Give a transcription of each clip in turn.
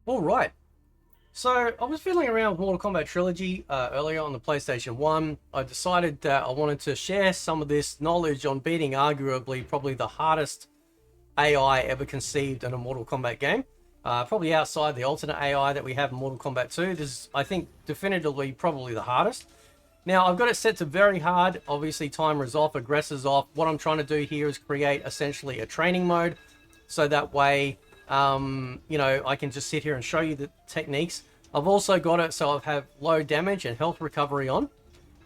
All right. So I was fiddling around with Mortal Kombat Trilogy earlier on the PlayStation 1. I decided that I wanted to share some of this knowledge on beating arguably probably the hardest AI ever conceived in a Mortal Kombat game. Probably outside the alternate AI that we have in Mortal Kombat 2. This is, I think, definitively probably the hardest. Now, I've got it set to very hard. Obviously, timer's off, aggressor's off. What I'm trying to do here is create essentially a training mode. So that way, you know, I can just sit here and show you the techniques. I've also got it so I have low damage and health recovery on.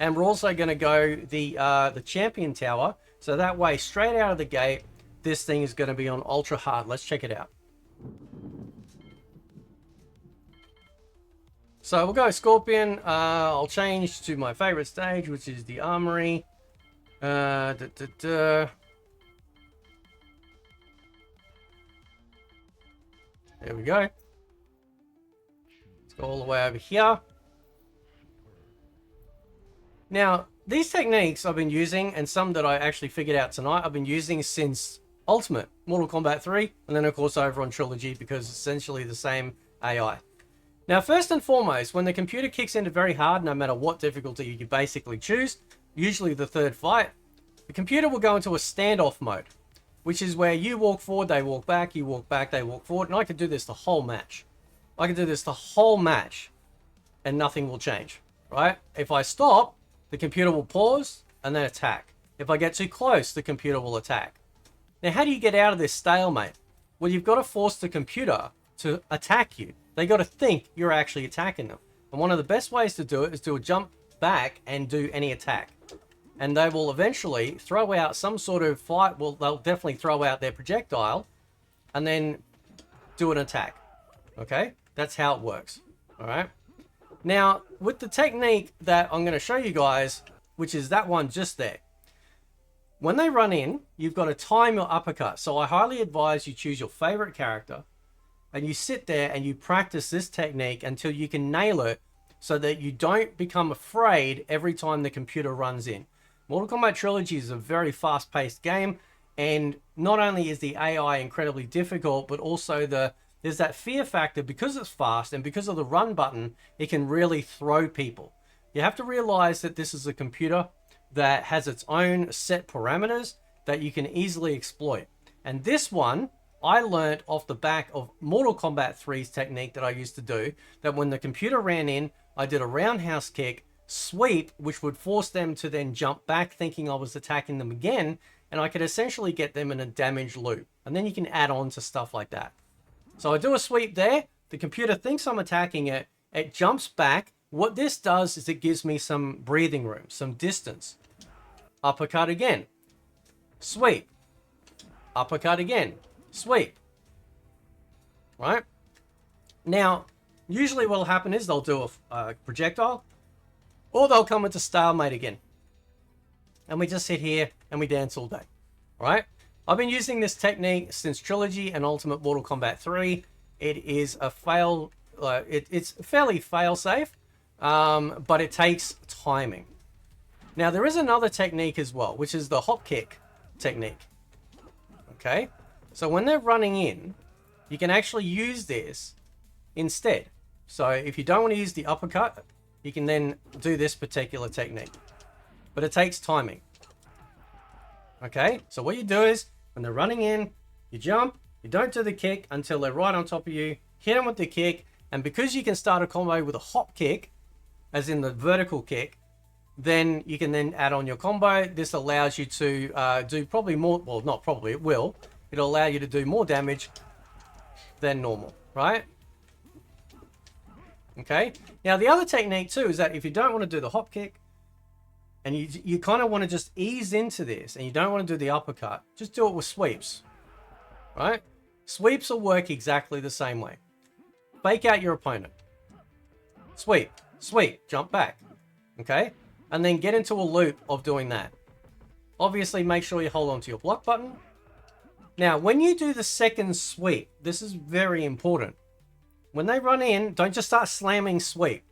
And we're also going to go the champion tower. So that way, straight out of the gate, this thing is going to be on ultra hard. Let's check it out. So we'll go Scorpion. I'll change to my favorite stage, which is the Armory. There we go. Let's go all the way over here. Now, these techniques I've been using, and some that I actually figured out tonight, I've been using since Ultimate, Mortal Kombat 3, and then of course over on Trilogy, because it's essentially the same AI. Now, first and foremost, when the computer kicks into very hard, no matter what difficulty you basically choose, usually the third fight, the computer will go into a standoff mode, which is where you walk forward, they walk back, you walk back, they walk forward, and I could do this the whole match. I can do this the whole match, and nothing will change, right? If I stop, the computer will pause, and then attack. If I get too close, the computer will attack. Now, how do you get out of this stalemate? Well, you've got to force the computer to attack you. They got to think you're actually attacking them. And one of the best ways to do it is to jump back and do any attack. And they will eventually throw out some sort of fight. Well, they'll definitely throw out their projectile and then do an attack. Okay? That's how it works. All right? Now, with the technique that I'm going to show you guys, which is that one just there. When they run in, you've got to time your uppercut. So I highly advise you choose your favorite character and you sit there and you practice this technique until you can nail it so that you don't become afraid every time the computer runs in. Mortal Kombat Trilogy is a very fast-paced game, and not only is the AI incredibly difficult, but also there's that fear factor. Because it's fast and because of the run button, it can really throw people. You have to realize that this is a computer that has its own set parameters that you can easily exploit. And this one, I learned off the back of Mortal Kombat 3's technique that I used to do, that when the computer ran in, I did a roundhouse kick, sweep, which would force them to then jump back thinking I was attacking them again, and I could essentially get them in a damage loop. And then you can add on to stuff like that. So I do a sweep there, the computer thinks I'm attacking it, it jumps back. What this does is it gives me some breathing room, some distance. Uppercut again, sweep, uppercut again, sweep. Right? Now, usually what will happen is they'll do a projectile, or they'll come into stalemate again. And we just sit here and we dance all day. Right? I've been using this technique since Trilogy and Ultimate Mortal Kombat 3. It is a it's fairly fail-safe, but it takes timing. Now, there is another technique as well, which is the hop kick technique. Okay? So when they're running in, you can actually use this instead. So if you don't want to use the uppercut, you can then do this particular technique. But it takes timing. Okay? So what you do is, when they're running in, you jump, you don't do the kick until they're right on top of you, hit them with the kick, and because you can start a combo with a hop kick, as in the vertical kick, then you can then add on your combo. This allows you to do probably more, well, not probably, it will. It'll allow you to do more damage than normal, right? Okay. Now, the other technique too is that if you don't want to do the hop kick, and you kind of want to just ease into this, and you don't want to do the uppercut, just do it with sweeps, right? Sweeps will work exactly the same way. Fake out your opponent. Sweep, sweep, jump back, okay? And then get into a loop of doing that. Obviously, make sure you hold on to your block button. Now, when you do the second sweep, this is very important. When they run in, don't just start slamming sweep.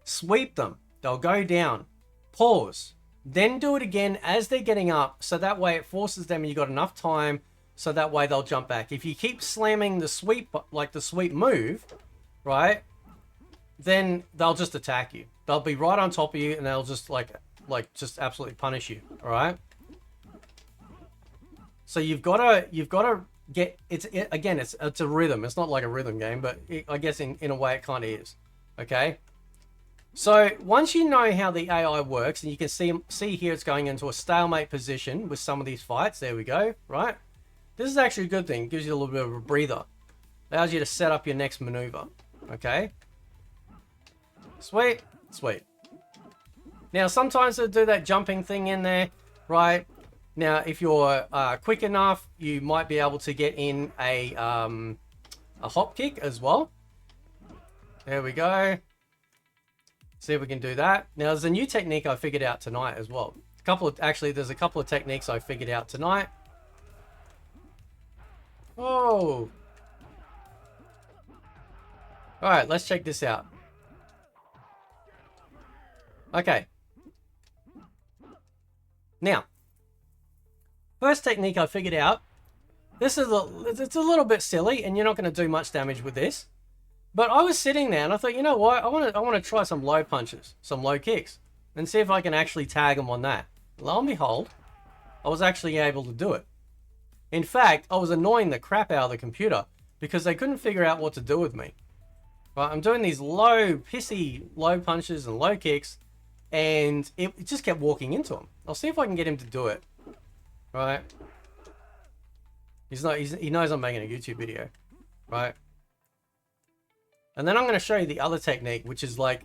Sweep them. They'll go down. Pause. Then do it again as they're getting up, so that way it forces them and you got enough time, so that way they'll jump back. If you keep slamming the sweep, like the sweep move, right, then they'll just attack you. They'll be right on top of you, and they'll just like just absolutely punish you. All right. So you've got to get again. It's a rhythm. It's not like a rhythm game, but I guess in a way it kind of is. Okay. So once you know how the AI works, and you can see here it's going into a stalemate position with some of these fights. There we go. Right. This is actually a good thing. It gives you a little bit of a breather. Allows you to set up your next maneuver. Okay. Sweet. Sweet. Now, sometimes they'll do that jumping thing in there, right? Now, if you're quick enough, you might be able to get in a hop kick as well. There we go. See if we can do that. Now, there's a new technique I figured out tonight as well. There's a couple of techniques I figured out tonight. Oh. All right, let's check this out. Okay. Now, first technique I figured out. It's a little bit silly, and you're not going to do much damage with this. But I was sitting there, and I thought, you know what? I want to try some low punches, some low kicks, and see if I can actually tag them on that. Lo and behold, I was actually able to do it. In fact, I was annoying the crap out of the computer because they couldn't figure out what to do with me. Right, I'm doing these pissy low punches and low kicks, and it just kept walking into him. I'll see if I can get him to do it. Right. He knows I'm making a YouTube video. Right. And then I'm going to show you the other technique, which is like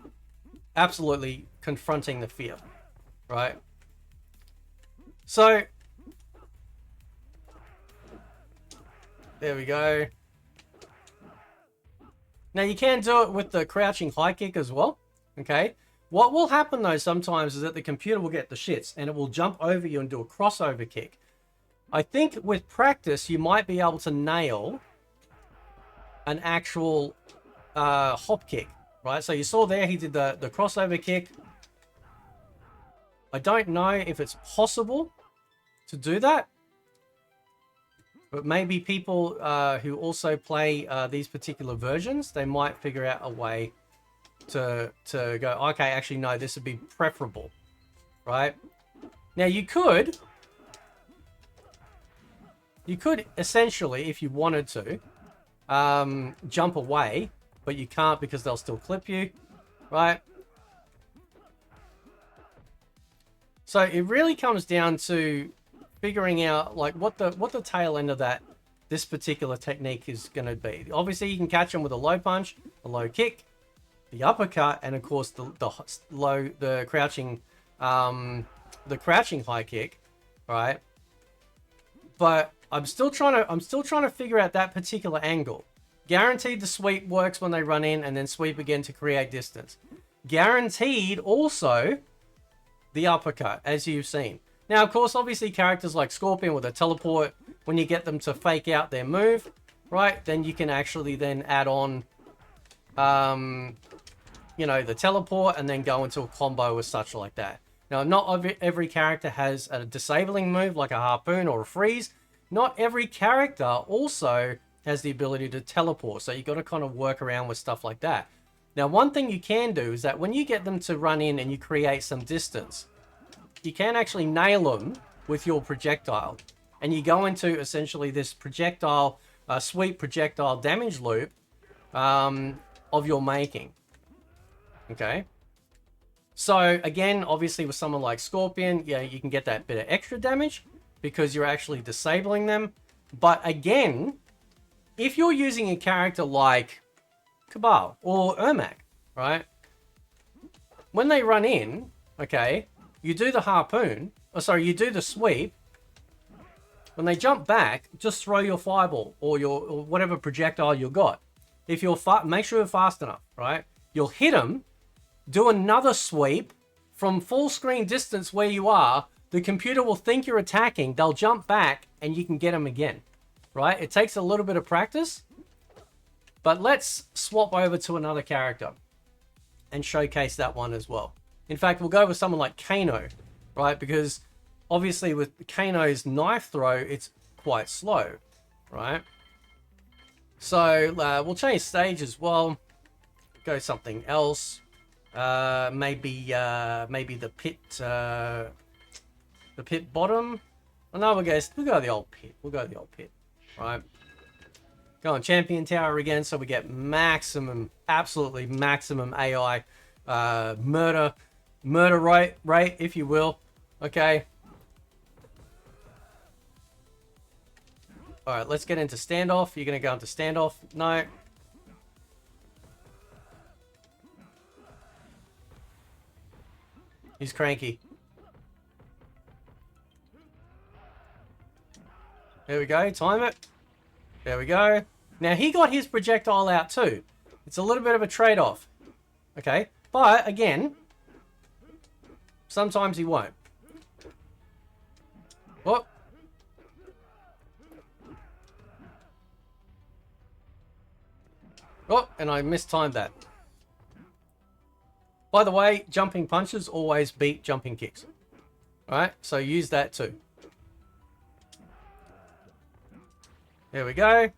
absolutely confronting the fear. Right. So there we go. Now you can do it with the crouching high kick as well. Okay. What will happen though sometimes is that the computer will get the shits and it will jump over you and do a crossover kick. I think with practice you might be able to nail an actual hop kick, right? So you saw there he did the crossover kick. I don't know if it's possible to do that, but maybe people who also play these particular versions, they might figure out a way to go, okay, actually, no, this would be preferable, right? Now, you could essentially, if you wanted to, jump away, but you can't because they'll still clip you, right? So it really comes down to figuring out like what the tail end of this particular technique is going to be. Obviously, you can catch them with a low punch, a low kick, the uppercut, and of course the crouching high kick, right? But I'm still trying to figure out that particular angle. Guaranteed the sweep works when they run in and then sweep again to create distance. Guaranteed also the uppercut, as you've seen. Now, of course, obviously characters like Scorpion with a teleport, when you get them to fake out their move, right, then you can actually then add on the teleport and then go into a combo as such like that. Now, not every character has a disabling move like a harpoon or a freeze. Not every character also has the ability to teleport, so you've got to kind of work around with stuff like that. Now, one thing you can do is that when you get them to run in and you create some distance, you can actually nail them with your projectile. And you go into essentially this projectile, sweep projectile damage loop of your making. Okay. So again, obviously with someone like Scorpion, yeah, you can get that bit of extra damage because you're actually disabling them. But again, if you're using a character like Cabal or Ermac, right? When they run in, okay, you do the harpoon, you do the sweep. When they jump back, just throw your fireball or whatever projectile you got. If you're make sure you're fast enough, right? You'll hit them, do another sweep from full screen distance where you are. The computer will think you're attacking. They'll jump back and you can get them again, right? It takes a little bit of practice, but let's swap over to another character and showcase that one as well. In fact, we'll go with someone like Kano, right? Because obviously with Kano's knife throw, it's quite slow, right? So we'll change stage as well. go something else. Maybe the pit bottom. Oh, no, we'll go the old pit. We'll go the old pit. Right. Go on champion tower again, so we get maximum, absolutely maximum AI murder rate, if you will. Okay. All right, let's get into standoff. You're gonna go into standoff. No. He's cranky. There we go. Time it. There we go. Now, he got his projectile out too. It's a little bit of a trade-off. Okay. But, again, sometimes he won't. Whoop. Oh, and I mistimed that. By the way, jumping punches always beat jumping kicks. Alright, so use that too. There we go.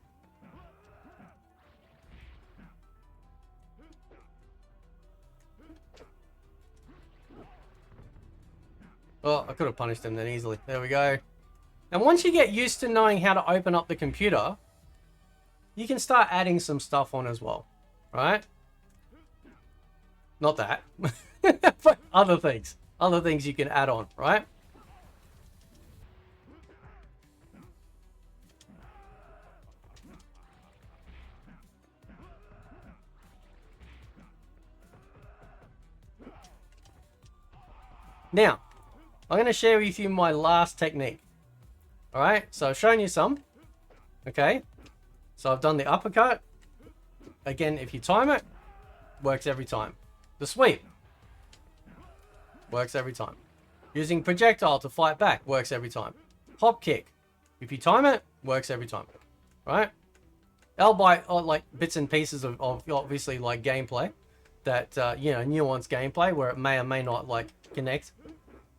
Oh, I could have punished him then easily. There we go. And once you get used to knowing how to open up the computer, you can start adding some stuff on as well. Right? Not that. But other things. Other things you can add on, right? Now, I'm going to share with you my last technique. Alright, so I've shown you some. Okay. So I've done the uppercut. Again, if you time it, works every time. The sweep. Works every time. Using projectile to fight back. Works every time. Hop kick. If you time it, works every time. Right? L-bite, like bits and pieces of obviously like gameplay. That, you know, nuanced gameplay where it may or may not like connect.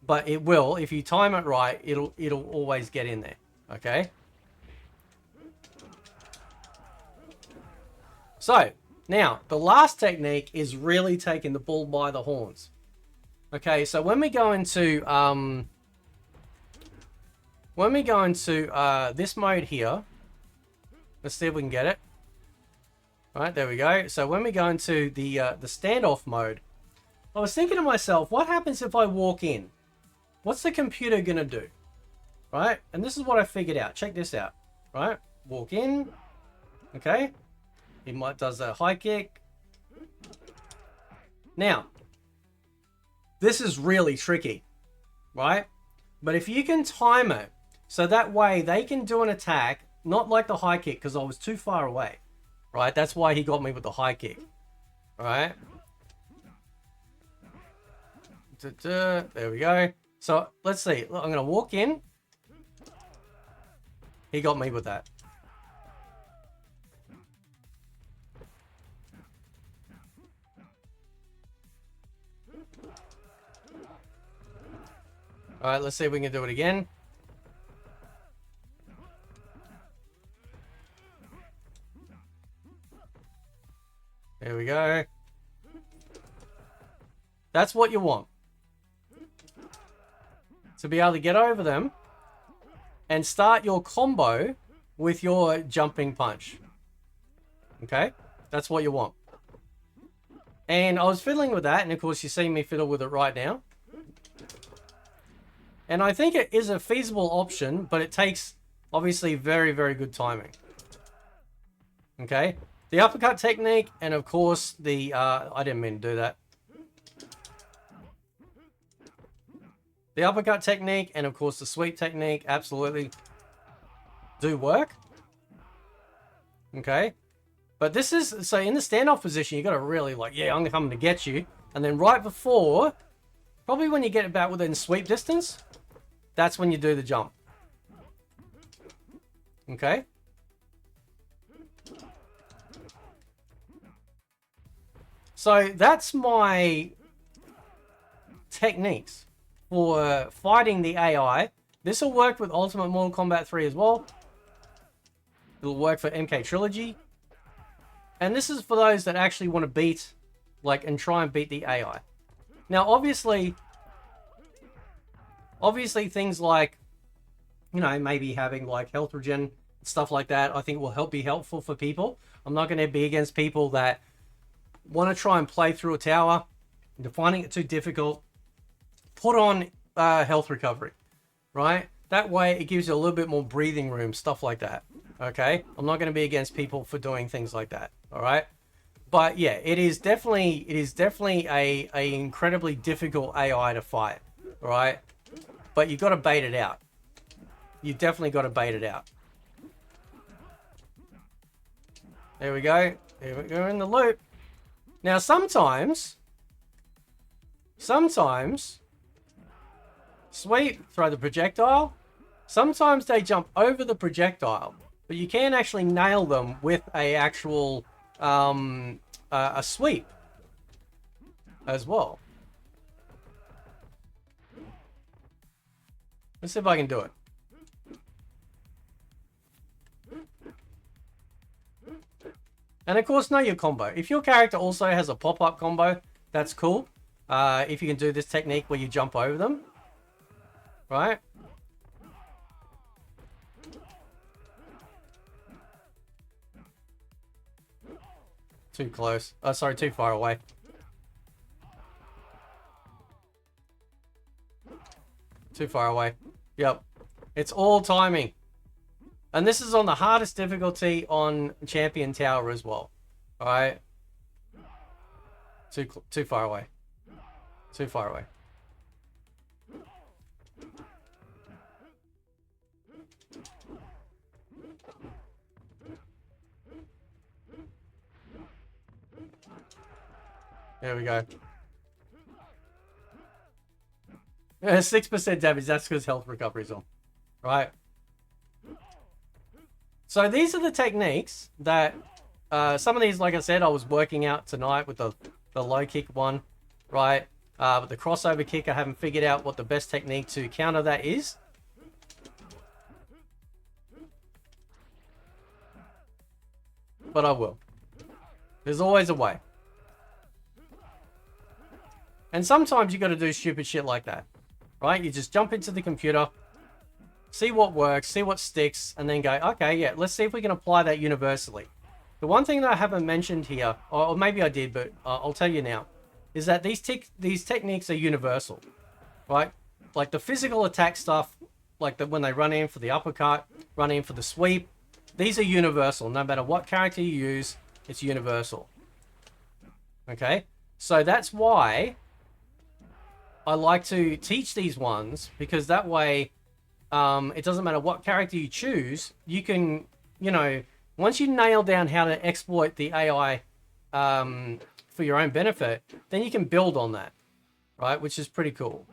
But it will. If you time it right, it'll always get in there. Okay? So, now, the last technique is really taking the bull by the horns. Okay, so when we go into this mode here, let's see if we can get it. All right, there we go. So when we go into the standoff mode, I was thinking to myself, what happens if I walk in? What's the computer gonna do? Right, and this is what I figured out. Check this out. Right, walk in. Okay. He does a high kick. Now, this is really tricky, right? But if you can time it, so that way they can do an attack, not like the high kick, because I was too far away, right? That's why he got me with the high kick, right? There we go. So, let's see. I'm going to walk in. He got me with that. All right, let's see if we can do it again. There we go. That's what you want. To be able to get over them and start your combo with your jumping punch. Okay? That's what you want. And I was fiddling with that, and of course you see me fiddle with it right now. And I think it is a feasible option, but it takes, obviously, very, very good timing. Okay? The uppercut technique, and of course, the... I didn't mean to do that. The uppercut technique, and of course, the sweep technique, absolutely do work. Okay? But this is... So, in the standoff position, you got to really, like, yeah, I'm coming to get you. And then right before... Probably when you get about within sweep distance... That's when you do the jump. Okay? So that's my techniques for fighting the AI. This will work with Ultimate Mortal Kombat 3 as well. It'll work for MK Trilogy. And this is for those that actually want to beat like, and try and beat the AI. Now, obviously things like, you know, maybe having like health regen, stuff like that, I think will be helpful for people. I'm not going to be against people that want to try and play through a tower, and they're finding it too difficult. Put on health recovery, right? That way it gives you a little bit more breathing room, stuff like that. Okay, I'm not going to be against people for doing things like that. All right, but yeah, it is definitely a incredibly difficult AI to fight. All right, but you've got to bait it out. You definitely got to bait it out. There we go. There we go in the loop. Now sometimes, sweep, throw the projectile. Sometimes they jump over the projectile, but you can actually nail them with a actual a sweep as well. Let's see if I can do it. And of course, know your combo. If your character also has a pop-up combo, that's cool. If you can do this technique where you jump over them, right? Too close. Oh, sorry, too far away. Too far away. Yep. It's all timing. And this is on the hardest difficulty on Champion Tower as well. Alright? Too far away. Too far away. There we go. 6% damage, that's because health recovery's on. Right? So these are the techniques that... some of these, like I said, I was working out tonight with the low kick one. Right? But the crossover kick, I haven't figured out what the best technique to counter that is. But I will. There's always a way. And sometimes you got to do stupid shit like that. Right? You just jump into the computer, see what works, see what sticks, and then go, okay, yeah, let's see if we can apply that universally. The one thing that I haven't mentioned here, or maybe I did, but I'll tell you now, is that these techniques are universal, right? Like the physical attack stuff, like when they run in for the uppercut, run in for the sweep, these are universal. No matter what character you use, it's universal. Okay? So that's why I like to teach these ones, because that way it doesn't matter what character you choose, you can, you know, once you nail down how to exploit the AI for your own benefit, then you can build on that, right? Which is pretty cool.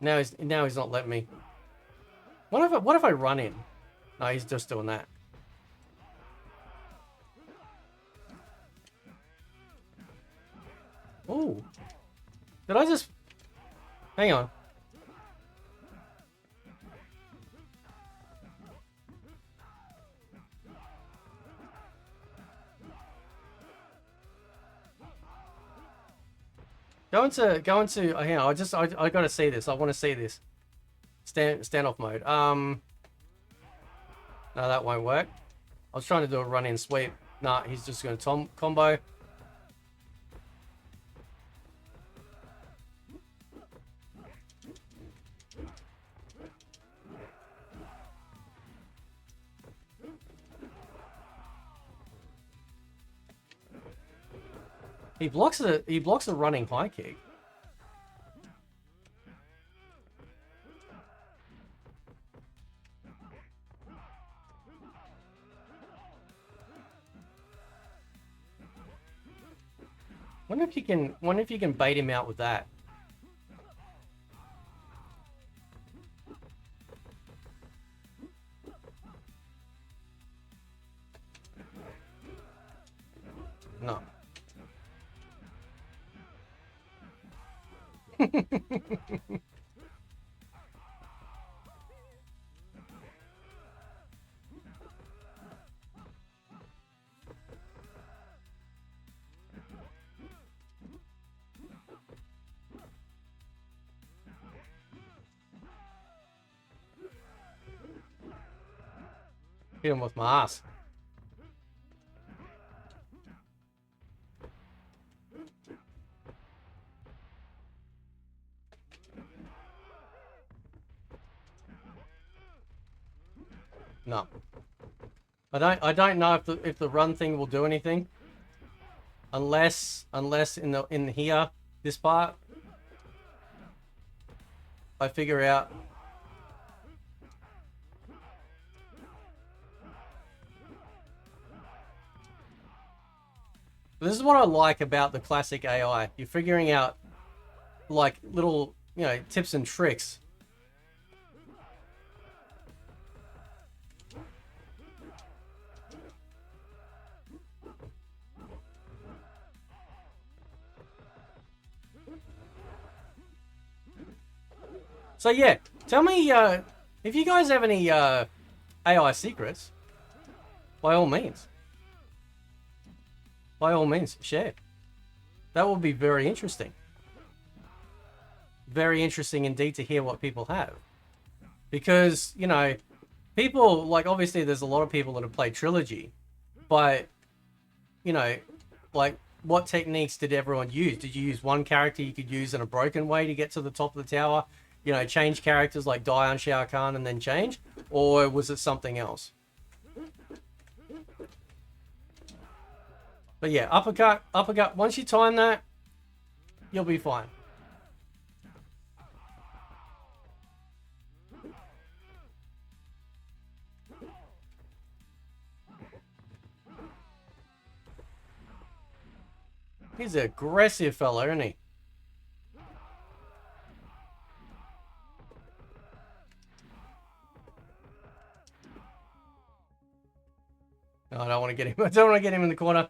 Now he's not letting me. What if I run in? No, he's just doing that. Oh, did I just... Hang on. Go into. Hang on. I gotta see this. I want to see this. Standoff mode. No, that won't work. I was trying to do a run-in sweep. Nah, he's just gonna combo. He blocks a running high kick. Wonder if you can bait him out with that. No. Hit him with my ass. No. I don't know if the run thing will do anything. Unless in here, this part, I figure out. This is what I like about the classic AI. You're figuring out like little, you know, tips and tricks. So yeah, tell me if you guys have any AI secrets. By all means. By all means, share. That will be very interesting. Very interesting indeed to hear what people have. Because, you know, people, like, obviously there's a lot of people that have played Trilogy. But, you know, like, what techniques did everyone use? Did you use one character you could use in a broken way to get to the top of the tower? You know, change characters like die on Shao Kahn and then change? Or was it something else? But yeah, uppercut, uppercut. Once you time that, you'll be fine. He's an aggressive fella, isn't he? No, I don't want to get him. I don't want to get him in the corner.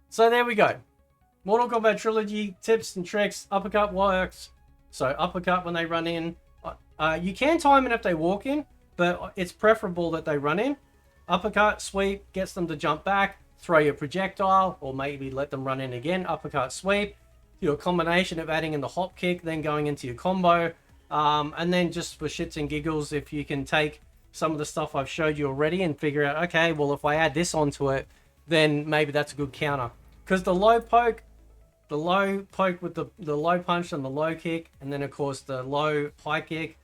So there we go. Mortal Kombat Trilogy, tips and tricks. Uppercut works. So uppercut when they run in. You can time it if they walk in, but it's preferable that they run in. Uppercut, sweep, gets them to jump back. Throw your projectile, or maybe let them run in again. Uppercut, sweep. Your combination of adding in the hop kick, then going into your combo. And then just for shits and giggles, if you can take some of the stuff I've showed you already and figure out, okay, well, if I add this onto it, then maybe that's a good counter. Because the low poke with the low punch and the low kick, and then of course the low high kick,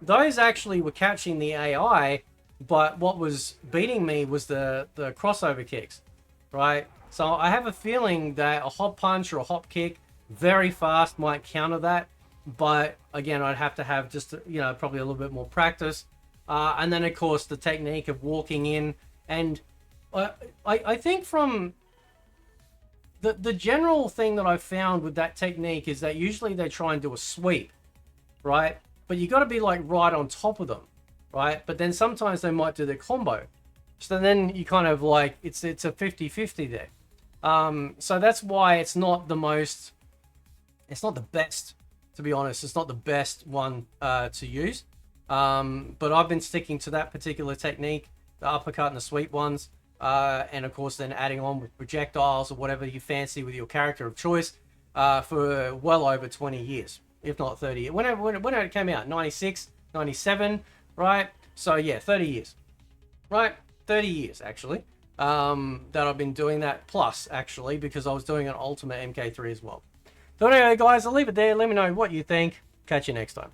those actually were catching the AI, but what was beating me was the crossover kicks, right? So I have a feeling that a hop punch or a hop kick very fast might counter that, but again, I'd have to have just, you know, probably a little bit more practice. And then of course the technique of walking in, and I think from the general thing that I've found with that technique is that usually they try and do a sweep, right? But you got to be like right on top of them, right? But then sometimes they might do their combo. So then you kind of like, it's a 50-50 there. So that's why it's not the most, it's not the best, to be honest. It's not the best one to use. But I've been sticking to that particular technique, the uppercut and the sweep ones. And of course then adding on with projectiles or whatever you fancy with your character of choice for well over 20 years, if not 30 years. When it came out, 96, 97, right? So yeah, 30 years, right? 30 years actually, that I've been doing that, plus actually, because I was doing an Ultimate MK3 as well. So anyway guys, I'll leave it there. Let me know what you think. Catch you next time.